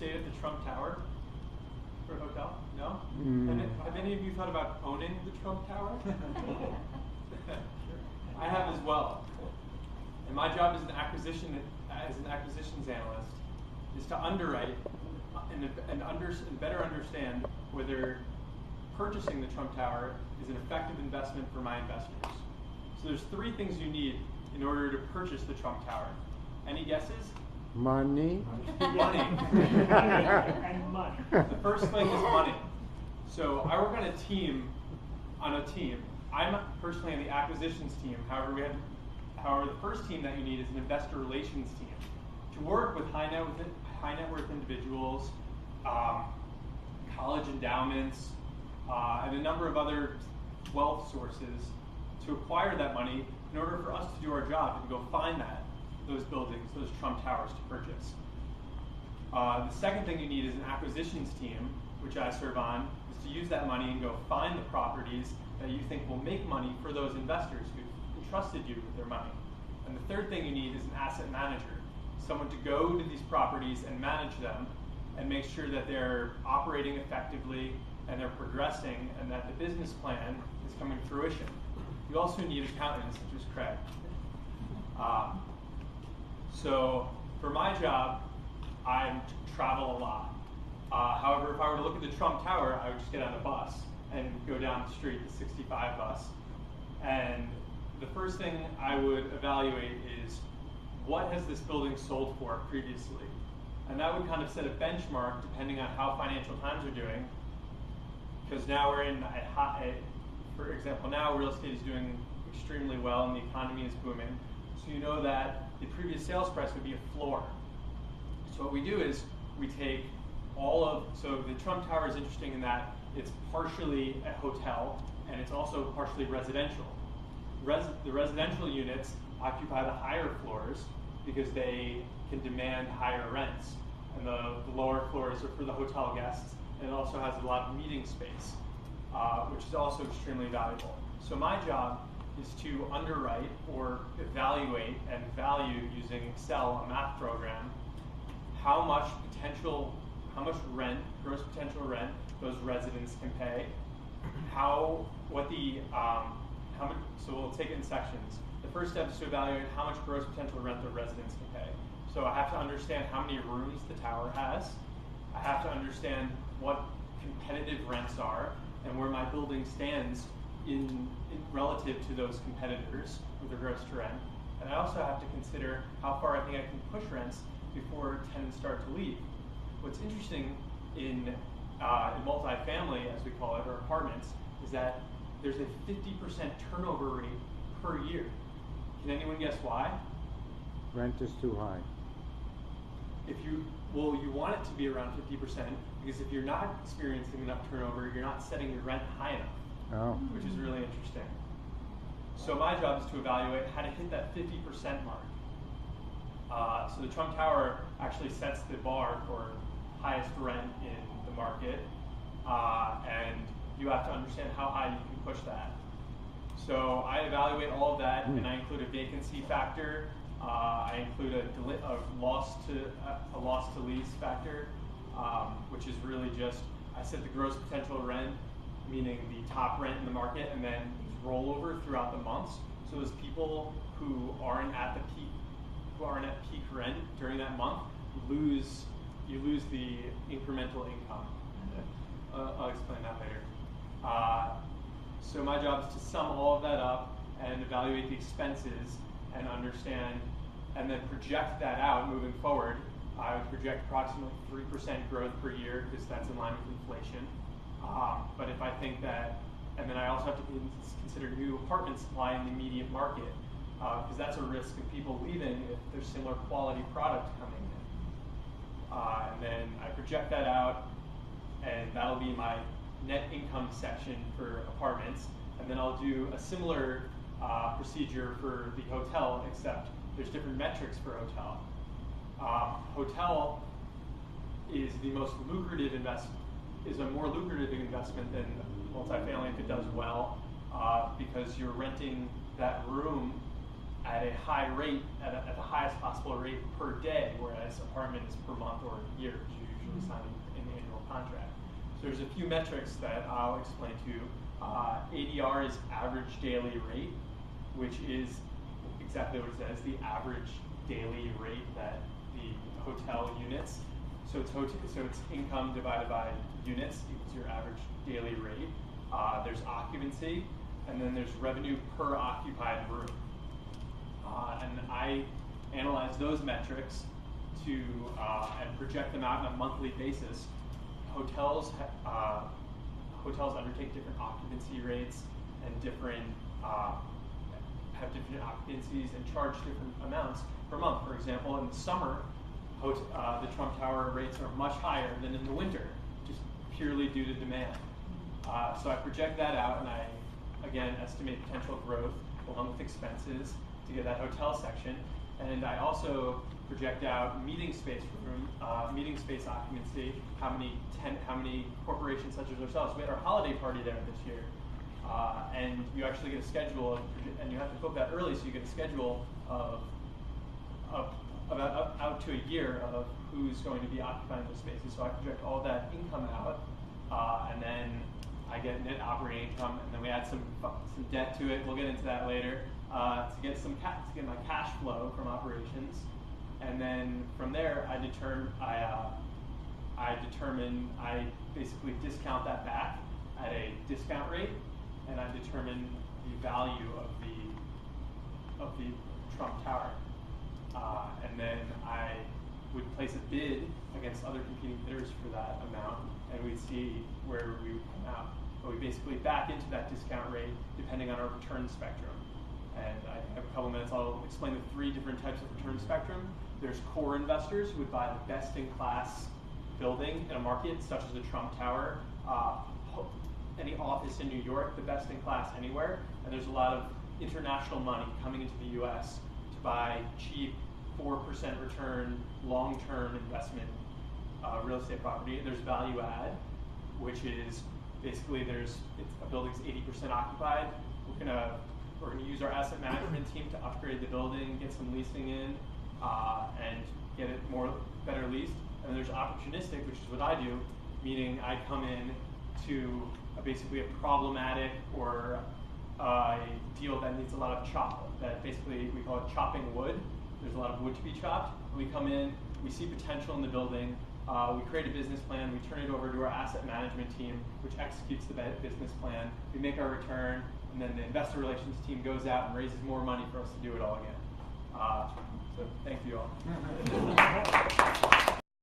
stayed at the Trump Tower for a hotel? No? Mm. Have any of you thought about owning the Trump Tower? I have as well. And my job as an acquisitions analyst is to underwrite and better understand whether purchasing the Trump Tower is an effective investment for my investors. So there's three things you need in order to purchase the Trump Tower. Any guesses? Money. Money. And money. The first thing is money. So I work on a team. I'm personally on the acquisitions team. However, the first team that you need is an investor relations team to work with high net worth individuals, college endowments, and a number of other wealth sources to acquire that money in order for us to do our job and go find those buildings, those Trump Towers to purchase. The second thing you need is an acquisitions team, which I serve on, is to use that money and go find the properties that you think will make money for those investors who entrusted you with their money. And the third thing you need is an asset manager, someone to go to these properties and manage them and make sure that they're operating effectively and they're progressing and that the business plan is coming to fruition. You also need accountants, such as Craig. So for my job, I travel a lot. However, if I were to look at the Trump Tower, I would just get on a bus and go down the street, the 65 bus. And the first thing I would evaluate is what has this building sold for previously? And that would kind of set a benchmark depending on how Financial Times are doing. Because now we're for example, now real estate is doing extremely well and the economy is booming. So you know that the previous sales price would be a floor. So what we do is we take so the Trump Tower is interesting in that it's partially a hotel and it's also partially residential. The residential units occupy the higher floors because they can demand higher rents. And the lower floors are for the hotel guests, and it also has a lot of meeting space, which is also extremely valuable. So my job is to underwrite or evaluate and value using Excel, a math program, how much rent, gross potential rent, those residents can pay, so we'll take it in sections. The first step is to evaluate how much gross potential rent the residents can pay. So I have to understand how many rooms the tower has. I have to understand what competitive rents are and where my building stands in relative to those competitors with regards to rent. And I also have to consider how far I think I can push rents before tenants start to leave. What's interesting in multifamily, as we call it, or apartments, is that there's a 50% turnover rate per year. Can anyone guess why? Rent is too high. You want it to be around 50% because if you're not experiencing enough turnover, you're not setting your rent high enough, which is really interesting. So my job is to evaluate how to hit that 50% mark. So the Trump Tower actually sets the bar for highest rent in the market, and you have to understand how high you can push that. So I evaluate all of that, and I include a vacancy factor. I include a loss to lease factor, which is really just I set the gross potential rent, meaning the top rent in the market, and then rollover throughout the months. So those people who aren't at peak rent during that month, you lose the incremental income. I'll explain that later. So my job is to sum all of that up and evaluate the expenses and understand, and then project that out moving forward. I would project approximately 3% growth per year because that's in line with inflation. But if I think that, and then I also have to consider new apartment supply in the immediate market because that's a risk of people leaving if there's similar quality product coming in. And then I project that out, and that'll be my net income section for apartments. And then I'll do a similar procedure for the hotel, except there's different metrics for hotel. Hotel is the most lucrative investment, is a more lucrative investment than multifamily if it does well, because you're renting that room at a high rate, at the highest possible rate per day, whereas apartment is per month or year, because you usually sign an annual contract. So there's a few metrics that I'll explain to you. ADR is average daily rate, which is exactly what it says, the average daily rate that the hotel units. So it's income divided by units equals your average daily rate. There's occupancy, and then there's revenue per occupied room. And I analyze those metrics to and project them out on a monthly basis. Hotels undertake different occupancy rates and different have different occupancies and charge different amounts per month. For example, in the summer, the Trump Tower rates are much higher than in the winter, just purely due to demand. So I project that out, and I again estimate potential growth along with expenses to get that hotel section. And I also project out meeting space occupancy, how many corporations such as ourselves. We had our holiday party there this year. And you actually get a schedule, and you have to book that early, so you get a schedule of about out to a year of who's going to be occupying those spaces. So I project all that income out, and then I get net operating income, and then we add some debt to it. We'll get into that later to get my cash flow from operations, and then from there I basically discount that back at a discount rate, and I determine the value of the Trump Tower, and then I would place a bid against other competing bidders for that amount, and we'd see where we would come out. But we basically back into that discount rate depending on our return spectrum. And I have a couple minutes. I'll explain the three different types of return spectrum. There's core investors who would buy the best-in-class building in a market, such as the Trump Tower, any office in New York, the best in class anywhere. And there's a lot of international money coming into the U.S. to buy cheap 4% return, long-term investment real estate property. There's value add, which is basically a building's 80% occupied. We're gonna use our asset management team to upgrade the building, get some leasing in, and get it better leased. And there's opportunistic, which is what I do, meaning I come in to basically a problematic or a deal that needs a lot of that basically we call it chopping wood. There's a lot of wood to be chopped. We come in, we see potential in the building, we create a business plan, we turn it over to our asset management team, which executes the business plan. We make our return, and then the investor relations team goes out and raises more money for us to do it all again. So thank you all.